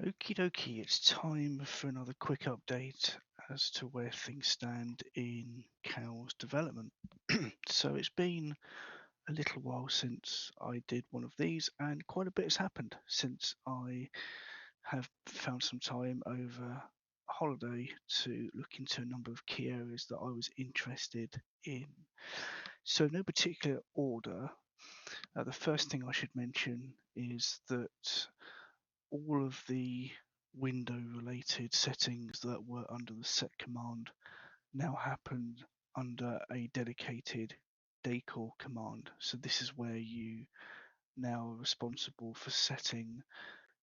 Okie dokie, it's time for another quick update as to where things stand in CoW's development. So it's been a little while since I did one of these, and quite a bit has happened since I have found some time over holiday to look into a number of key areas that I was interested in. So, no particular order, the first thing I should mention is that all of the window related settings that were under the set command now happen under a dedicated decor command. So this is where you now are responsible for setting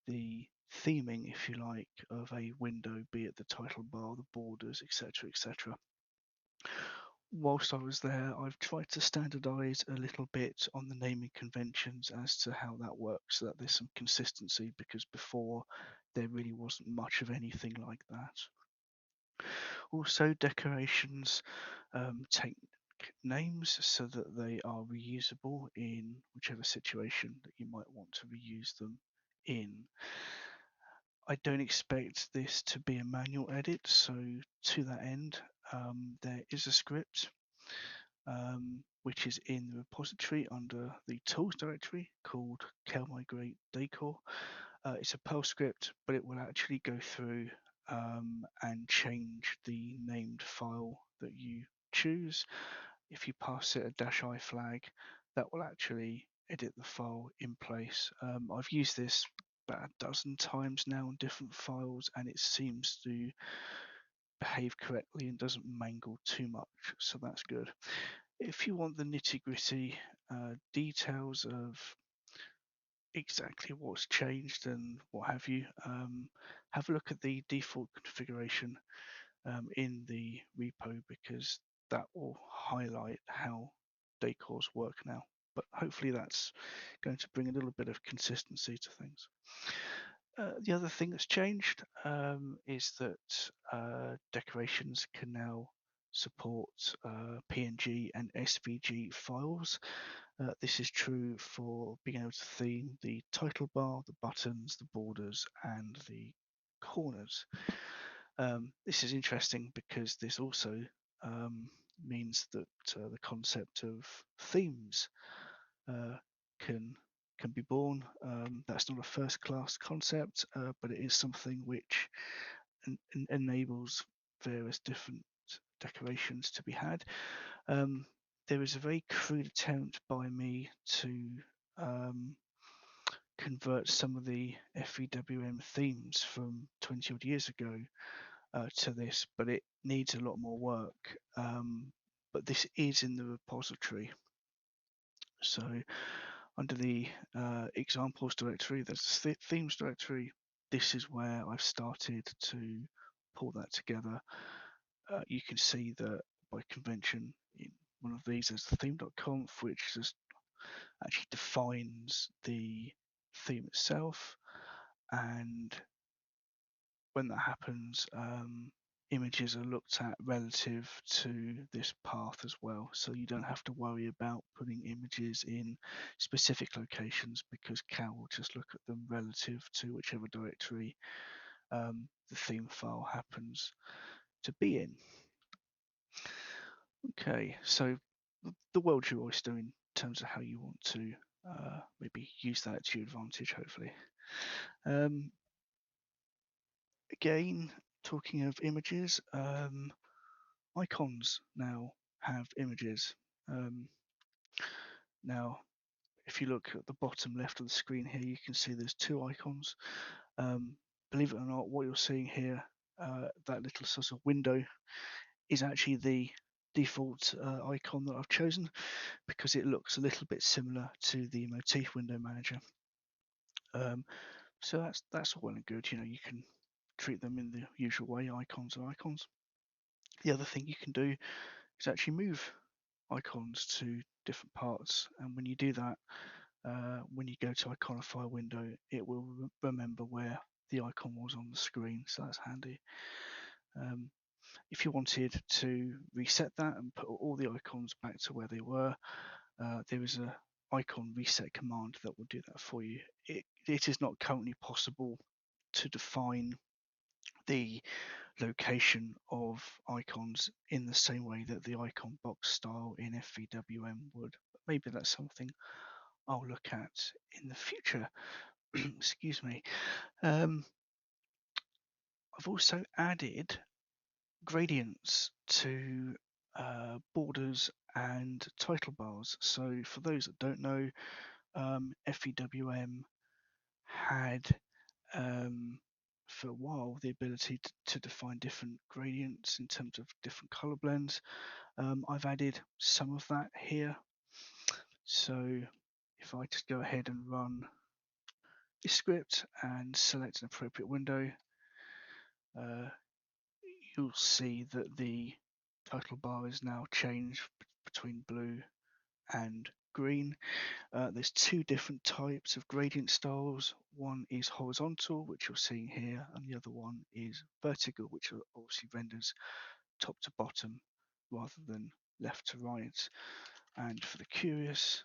the theming, if you like, of a window, be it the title bar, the borders, etc., etc. Whilst I was there, I've tried to standardize a little bit on the naming conventions as to how that works, so that there's some consistency, because before there really wasn't much of anything like that. Also, decorations take names so that they are reusable in whichever situation that you might want to reuse them in. I don't expect this to be a manual edit, so to that end, there is a script which is in the repository under the tools directory called CoW migrate decor. It's a Perl script, but it will actually go through and change the named file that you choose. If you pass it a -i flag, that will actually edit the file in place. I've used this about a dozen times now on different files, and it seems to behave correctly and doesn't mangle too much, so that's good. If you want the nitty-gritty details of exactly what's changed and what have you, have a look at the default configuration in the repo, because that will highlight how decors work now. But hopefully that's going to bring a little bit of consistency to things. The other thing that's changed is that decorations can now support PNG and SVG files. This is true for being able to theme the title bar, the buttons, the borders, and the corners. This is interesting because this also means that the concept of themes can be born. That's not a first-class concept, but it is something which enables various different decorations to be had. There is a very crude attempt by me to convert some of the fvwm themes from 20 odd years ago to this, but it needs a lot more work. But this is in the repository. So under the examples directory, there's the themes directory. This is where I've started to pull that together. You can see that by convention in one of these is the theme.conf, which just actually defines the theme itself, and when that happens, images are looked at relative to this path as well, so you don't have to worry about putting images in specific locations, because CoW will just look at them relative to whichever directory the theme file happens to be in. Okay, so the world's your oyster in terms of how you want to maybe use that to your advantage, hopefully. Again, talking of images, icons now have images. Now, if you look at the bottom left of the screen here, you can see there's two icons. Believe it or not, what you're seeing here, that little sort of window, is actually the default icon that I've chosen, because it looks a little bit similar to the motif window manager. So that's all well and good. You know, you can treat them in the usual way. Icons are icons. The other thing you can do is actually move icons to different parts, and when you do that, when you go to iconify window, it will remember where the icon was on the screen, so that's handy. If you wanted to reset that and put all the icons back to where they were, there is a icon reset command that will do that for you. It is not currently possible to define the location of icons in the same way that the icon box style in fvwm would. But maybe that's something I'll look at in the future. Excuse me. I've also added gradients to borders and title bars. So for those that don't know, fvwm had for a while the ability to define different gradients in terms of different color blends. I've added some of that here. So if I just go ahead and run this script and select an appropriate window, you'll see that the title bar is now changed between blue and green. There's two different types of gradient styles. One is horizontal, which you're seeing here, and the other one is vertical, which obviously renders top to bottom rather than left to right. And for the curious,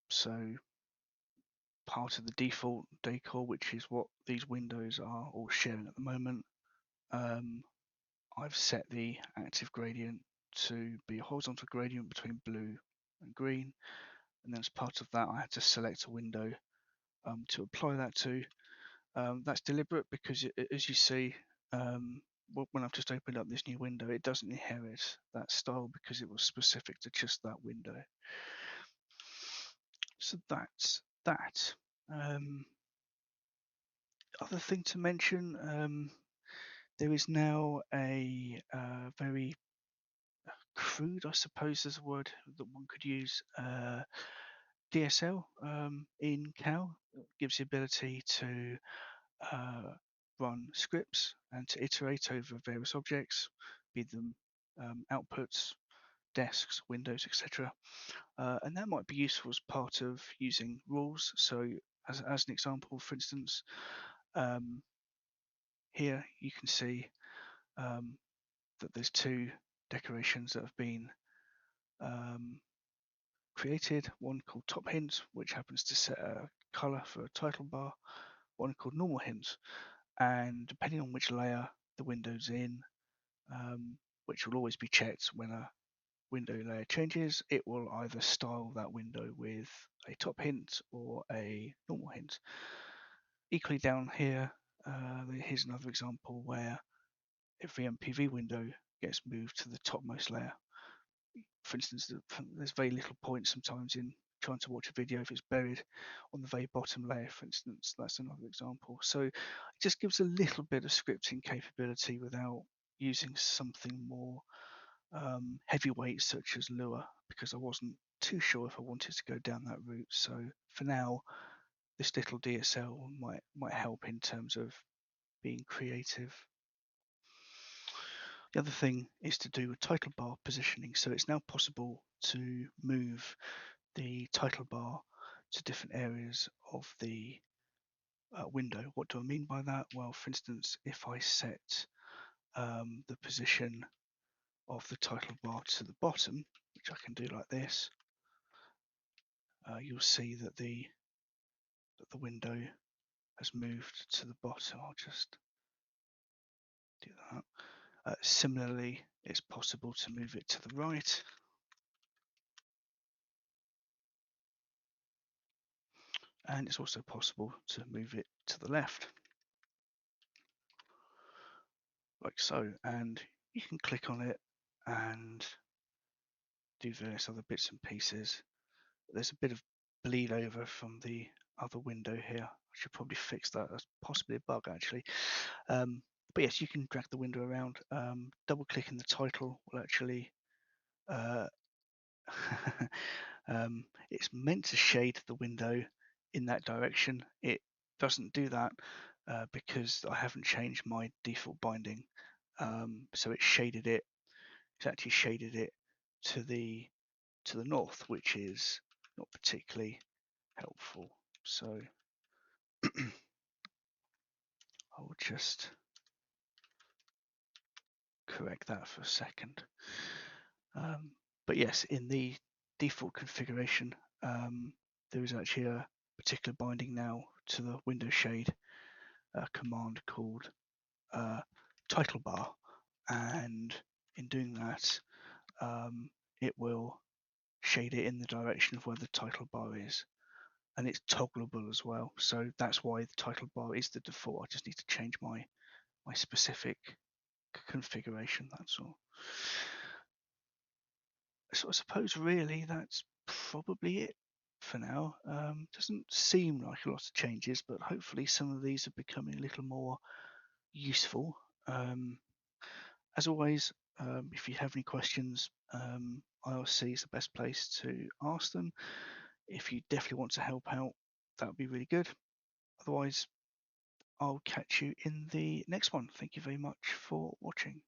so part of the default decor, which is what these windows are all sharing at the moment, I've set the active gradient to be a horizontal gradient between blue and green, and then as part of that I had to select a window to apply that to. That's deliberate because as you see, when I've just opened up this new window, it doesn't inherit that style because it was specific to just that window. So that's that. Other thing to mention, there is now a very crude, I suppose is a word that one could use, DSL in CoW. It gives the ability to run scripts and to iterate over various objects, be them outputs, desks, windows, etc. And that might be useful as part of using rules. So as an example, for instance, here you can see that there's two decorations that have been created, one called top hint, which happens to set a color for a title bar, one called normal hint, and depending on which layer the window's in, which will always be checked when a window layer changes, it will either style that window with a top hint or a normal hint. Equally down here, here's another example where if the MPV window gets moved to the topmost layer, for instance, there's very little point sometimes in trying to watch a video if it's buried on the very bottom layer, for instance. That's another example. So it just gives a little bit of scripting capability without using something more heavyweight such as Lua, because I wasn't too sure if I wanted to go down that route. So for now, this little DSL might help in terms of being creative. The other thing is to do with title bar positioning. So it's now possible to move the title bar to different areas of the window. What do I mean by that? Well, for instance, if I set the position of the title bar to the bottom, which I can do like this, you'll see that the window has moved to the bottom. I'll just do that. Similarly, it's possible to move it to the right. And it's also possible to move it to the left, like so. And you can click on it and do various other bits and pieces. There's a bit of bleed over from the other window here. I should probably fix that. That's possibly a bug actually. But yes, you can drag the window around. Double clicking the title will actually it's meant to shade the window in that direction. It doesn't do that because I haven't changed my default binding. So it's actually shaded it to the north, which is not particularly helpful. So I will just correct that for a second. But yes, in the default configuration, there is actually a particular binding now to the window shade command called Titlebar, and in doing that, it will shade it in the direction of where the title bar is, and it's toggleable as well. So that's why the title bar is the default. I just need to change my specific configuration. That's all. So I suppose really that's probably it for now. Doesn't seem like a lot of changes, but hopefully some of these are becoming a little more useful. As always, if you have any questions, IRC is the best place to ask them. If you definitely want to help out, that would be really good. Otherwise, I'll catch you in the next one. Thank you very much for watching.